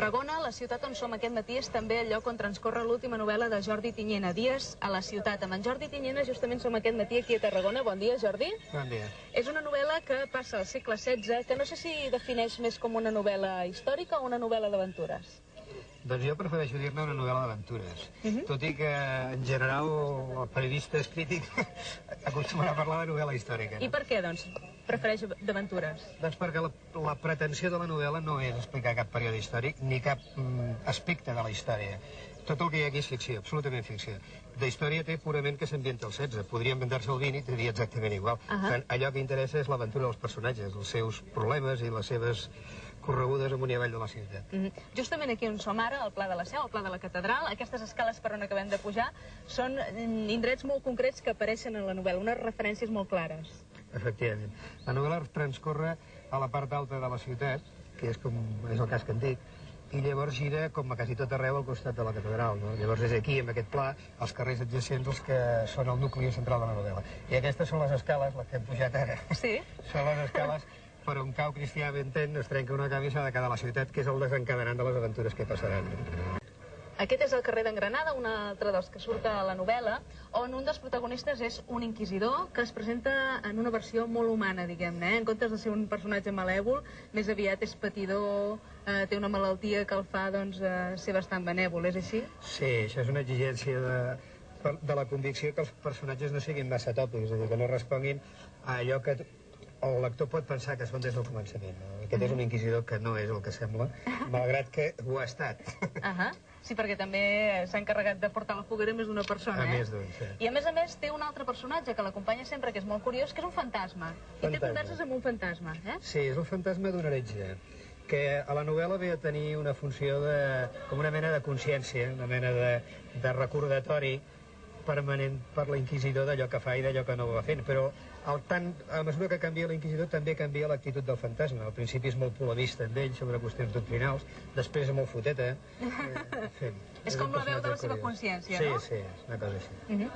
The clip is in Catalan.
Tarragona, la ciutat on som aquest matí, és també el lloc on transcorre l'última novel·la de Jordi Tiñena, Dies a la ciutat. Amb en Jordi Tiñena justament som aquest matí aquí a Tarragona. Bon dia, Jordi. Bon dia. És una novel·la que passa al segle XVI, que no sé si defineix més com una novel·la històrica o una novel·la d'aventures. Doncs jo prefereixo dir-ne una novel·la d'aventures, tot i que en general els periodistes crítics acostumen a parlar de novel·la històrica. I per què, doncs, prefereix d'aventures? Doncs perquè la pretensió de la novel·la no és explicar cap període històric ni cap aspecte de la història. Tot el que hi ha aquí és ficció, absolutament ficció. De història té purament que s'ambienta al XVI. Podria inventar-se el XX i tindria exactament igual. Allò que interessa és l'aventura dels personatges, els seus problemes i les seves corregudes amunt i avall de la ciutat. Justament aquí on som ara, al Pla de la Seu, al Pla de la Catedral, aquestes escales per on acabem de pujar són indrets molt concrets que apareixen en la novel·la, unes referències molt clares. Efectivament. La novel·la transcorre a la part alta de la ciutat, que és el casc antic, i llavors gira, com a quasi tot arreu, al costat de la catedral. Llavors és aquí, en aquest pla, els carrers adjacents, els que són el nucli central de la novel·la. I aquestes són les escales, les que hem pujat ara. Sí? Són les escales per on cau Cristià Benten, es trenca una camisa de cada la ciutat, que és el desencadenant de les aventures que passaran. Aquest és el carrer d'en Granada, un altre dels que surt a la novel·la, on un dels protagonistes és un inquisidor que es presenta en una versió molt humana, diguem-ne. En comptes de ser un personatge malèvol, més aviat és patidor, té una malaltia que el fa ser bastant benèvol, és així? Sí, això és una exigència de la convicció que els personatges no siguin massa tòpics, és a dir, que no responguin a allò que el lector pot pensar que són des del començament. Aquest és un inquisidor que no és el que sembla, malgrat que ho ha estat. Sí, perquè també s'ha encarregat de portar la foguera més d'una persona, A més d'un, sí. I a més té un altre personatge que l'acompanya sempre, que és molt curiós, que és un fantasma. I té converses amb un fantasma, Sí, és el fantasma d'un heretge, que a la novel·la ve a tenir una funció com una mena de consciència, una mena de recordatori permanent per l'inquisidor d'allò que fa i d'allò que no va fent, però a mesura que canvia l'inquisidor també canvia l'actitud del fantasma. Al principi és molt polemista amb ell sobre qüestions doctrinals, després és molt foteta. És com la veu de la seva consciència, no? Sí, és una cosa així.